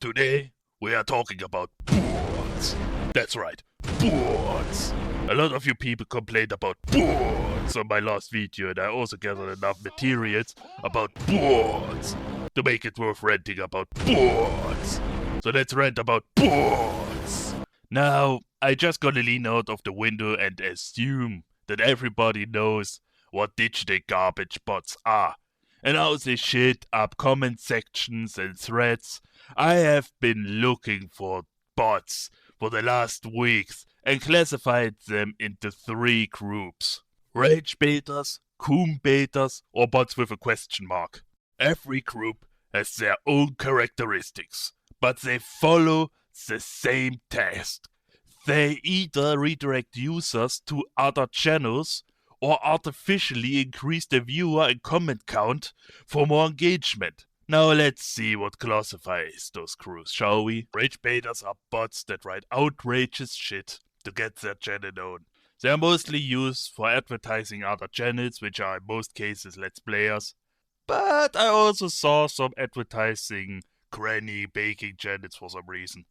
Today, we are talking about bots. That's right, bots. A lot of you people complained about bots on my last video, and I also gathered enough materials about bots to make it worth ranting about bots. So let's rant about bots. Now, I just gotta lean out of the window and assume that everybody knows what digital garbage bots are, and how they shit up comment sections and threads. I have been looking for bots for the last weeks and classified them into 3 groups: Ragebaiters, Coombaiters, or bots with a question mark. Every group has their own characteristics, but they follow the same task. They either redirect users to other channels or artificially increase the viewer and comment count for more engagement. Now let's see what classifies those crews, shall we? Ragebaiters are bots that write outrageous shit to get their channel known. They are mostly used for advertising other channels, which are in most cases Let's Players. But I also saw some advertising granny baking channels for some reason.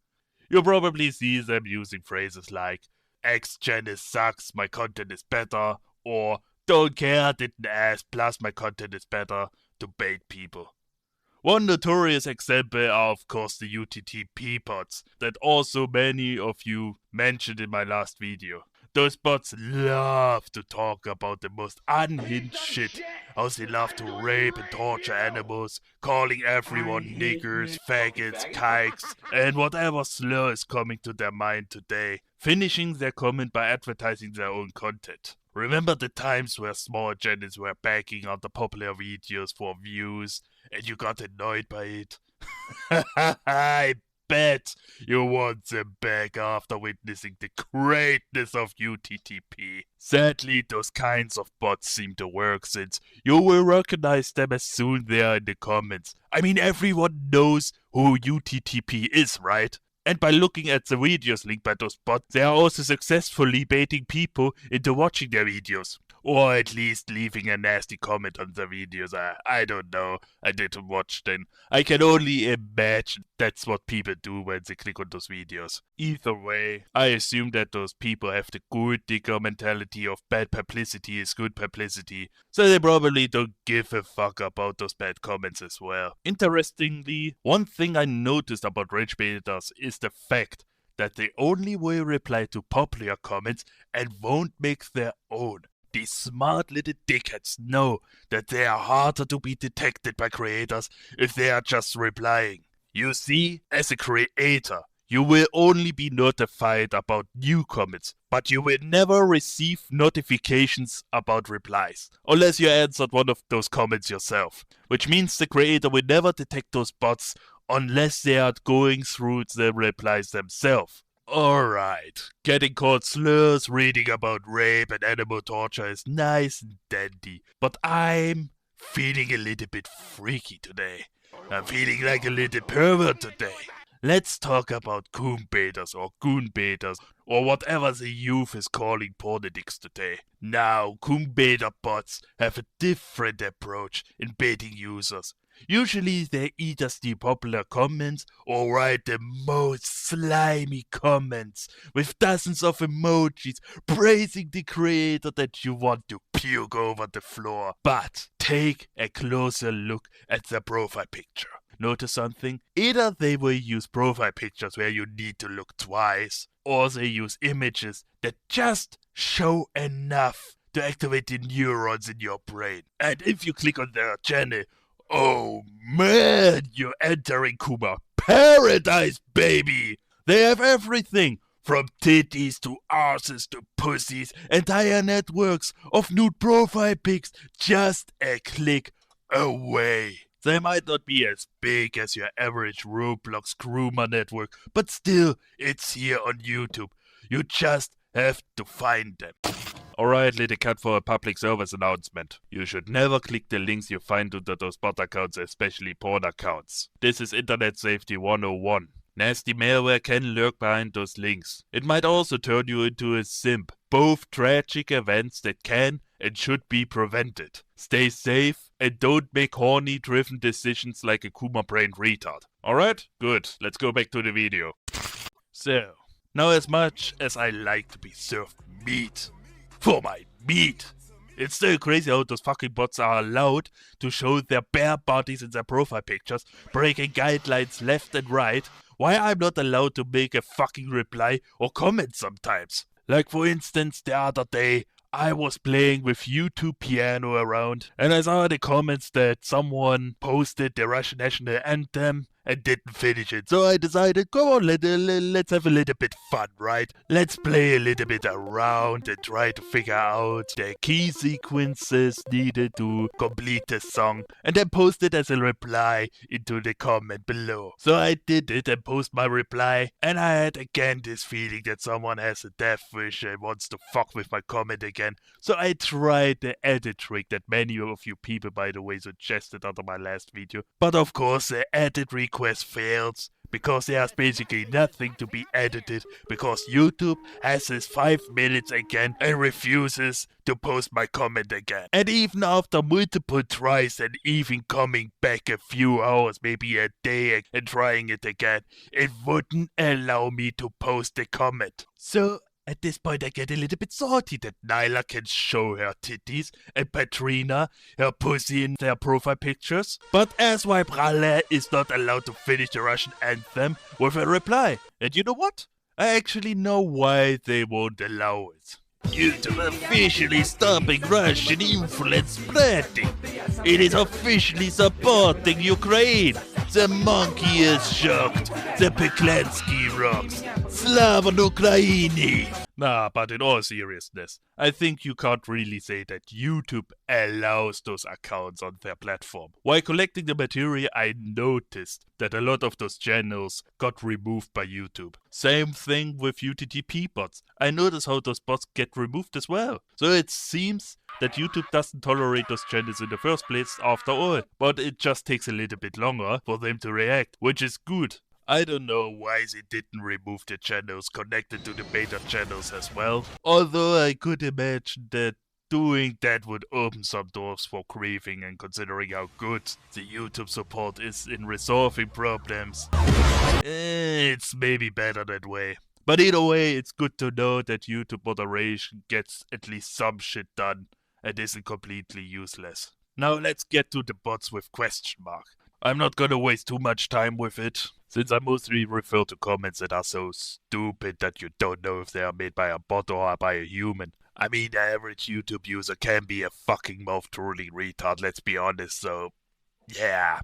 You'll probably see them using phrases like X channel sucks, my content is better, or don't care, didn't ask, plus my content is better, to bait people. One notorious example are of course the UTTP bots that also many of you mentioned in my last video. Those bots love to talk about the most unhinged shit, how they love to rape and torture animals, calling everyone niggers, faggots, kikes, and whatever slur is coming to their mind today, finishing their comment by advertising their own content. Remember the times where small channels were backing on the popular videos for views and you got annoyed by it? I bet you want them back after witnessing the greatness of UTTP. Sadly, those kinds of bots seem to work, since you will recognize them as soon they are in the comments. I mean, everyone knows who UTTP is, right? And by looking at the videos linked by those bots, they are also successfully baiting people into watching their videos. Or at least leaving a nasty comment on the videos. I don't know. I didn't watch them. I can only imagine that's what people do when they click on those videos. Either way, I assume that those people have the gold digger mentality of bad publicity is good publicity, so they probably don't give a fuck about those bad comments as well. Interestingly, one thing I noticed about Ragebaiters is the fact that they only will reply to popular comments and won't make their own. These smart little dickheads know that they are harder to be detected by creators if they are just replying. You see, as a creator, you will only be notified about new comments, but you will never receive notifications about replies, unless you answered one of those comments yourself. Which means the creator will never detect those bots unless they are going through the replies themselves. Alright, getting called slurs, reading about rape and animal torture is nice and dandy, but I'm feeling a little bit freaky today. I'm feeling like a little pervert today. Let's talk about Coombaiters or Goonbaiters or whatever the youth is calling pornodicks today. Now, Coombaiter-Bots have a different approach in baiting users. Usually they either steal popular comments or write the most slimy comments with dozens of emojis praising the creator that you want to puke over the floor. But take a closer look at their profile picture. Notice something? Either they will use profile pictures where you need to look twice, or they use images that just show enough to activate the neurons in your brain. And if you click on their channel, oh man, you're entering Kuma paradise, baby! They have everything, from titties to arses to pussies, entire networks of nude profile pics, just a click away. They might not be as big as your average Roblox groomer network, but still, it's here on YouTube. You just have to find them. Alright, little cut for a public service announcement. You should never click the links you find under those bot accounts, especially porn accounts. This is Internet Safety 101. Nasty malware can lurk behind those links. It might also turn you into a simp. Both tragic events that can and should be prevented. Stay safe and don't make horny driven decisions like a Kuma brain retard. Alright, good. Let's go back to the video. So, now as much as I like to be served meat for my meat, it's still crazy how those fucking bots are allowed to show their bare bodies in their profile pictures, breaking guidelines left and right, why I'm not allowed to make a fucking reply or comment sometimes. Like for instance, the other day, I was playing with YouTube piano around, and I saw in the comments that someone posted the Russian national anthem and didn't finish it. So I decided, come on, let's have a little bit fun, right? Let's play a little bit around and try to figure out the key sequences needed to complete the song, and then post it as a reply into the comment below. So I did it and post my reply, and I had again this feeling that someone has a death wish and wants to fuck with my comment again. So I tried the edit trick that many of you people, by the way, suggested under my last video. But of course the edit request fails, because there's basically nothing to be edited, because YouTube has his 5 minutes again and refuses to post my comment again. And even after multiple tries and even coming back a few hours, maybe a day, and trying it again, it wouldn't allow me to post the comment. So at this point I get a little bit salty that Nyla can show her titties and Patrina her pussy in their profile pictures, but Asswipe Ralle is not allowed to finish the Russian anthem with a reply. And you know what? I actually know why they won't allow it. YouTube officially stopping Russian influence spreading. It is officially supporting Ukraine. The monkey is shocked. The Peklansky rocks. Slava Ukraini. Nah, but in all seriousness, I think you can't really say that YouTube allows those accounts on their platform. While collecting the material, I noticed that a lot of those channels got removed by YouTube. Same thing with UTTP bots. I noticed how those bots get removed as well. So it seems that YouTube doesn't tolerate those channels in the first place after all. But it just takes a little bit longer for them to react, which is good. I don't know why they didn't remove the channels connected to the beta channels as well. Although I could imagine that doing that would open some doors for grieving, and considering how good the YouTube support is in resolving problems, it's maybe better that way. But either way, it's good to know that YouTube moderation gets at least some shit done and isn't completely useless. Now let's get to the bots with question mark. I'm not gonna waste too much time with it, since I mostly refer to comments that are so stupid that you don't know if they are made by a bot or by a human. I mean, the average YouTube user can be a fucking mouth-twirling retard, let's be honest, so yeah.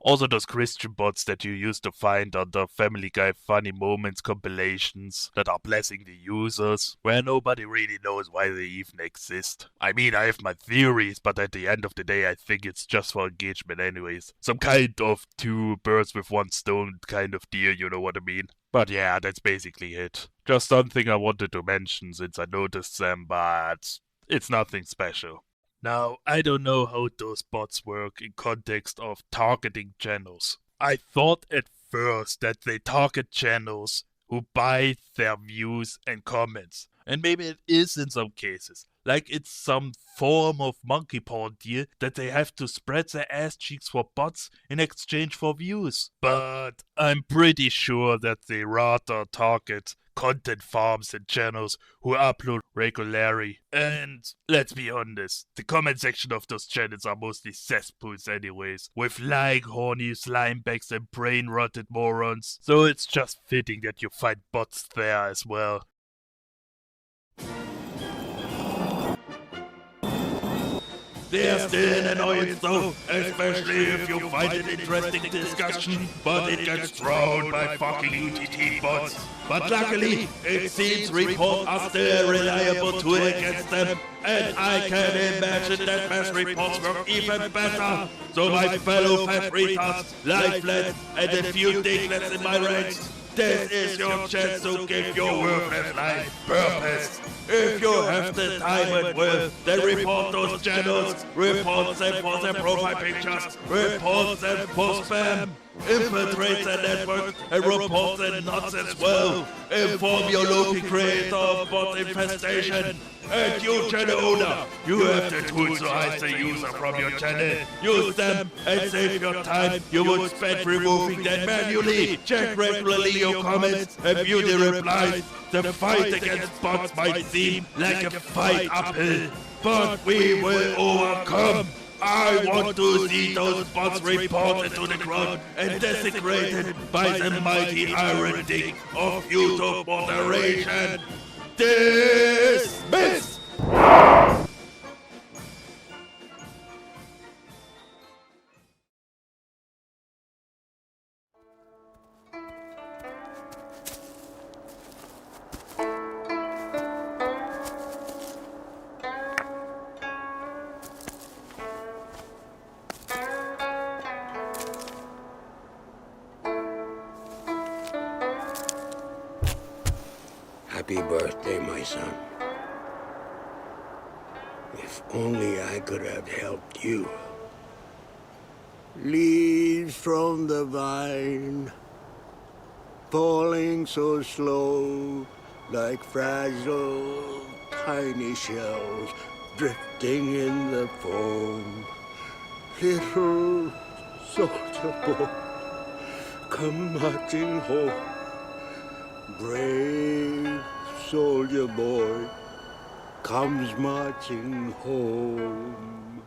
Also those Christian bots that you used to find on the Family Guy Funny Moments compilations that are blessing the users, where nobody really knows why they even exist. I mean, I have my theories, but at the end of the day I think it's just for engagement anyways. Some kind of two birds with one stone kind of deal, you know what I mean? But yeah, that's basically it. Just something I wanted to mention since I noticed them, but it's nothing special. Now, I don't know how those bots work in context of targeting channels. I thought at first that they target channels who buy their views and comments. And maybe it is in some cases. Like it's some form of monkey paw deal that they have to spread their ass cheeks for bots in exchange for views. But I'm pretty sure that they rather target content farms and channels who upload regularly. And let's be honest, the comment section of those channels are mostly cesspools anyways, with lying horny slimebags and brain-rotted morons. So it's just fitting that you find bots there as well. There's still an annoyance though, especially if you find an interesting discussion, but it gets thrown by fucking UTT bots. But luckily, it seems reports are still a reliable tool against them, and I can imagine that mass reports work even better. So my fellow fat retards, lifeless, and a few dinglets in my ranks, this is your chance to give your worthless life purpose. If you have the time and will, then report those channels, report them for their profile pictures, report them for spam, infiltrate their network and report their nuts as well. Inform your local creator of bot infestation. And you, channel owner, you have the tools to hide the user from your channel. Use them and save your time you would spend removing them manually. Check regularly your comments and view the replies. The fight against bots might seem like a fight uphill, but we will overcome. I want to see those bots reported to the ground and desecrated by the mighty iron dick of YouTube moderation. Dismiss! Happy birthday, my son. If only I could have helped you. Leaves from the vine, falling so slow, like fragile, tiny shells drifting in the foam. Little soldier boy, come marching home. Brave soldier boy comes marching home.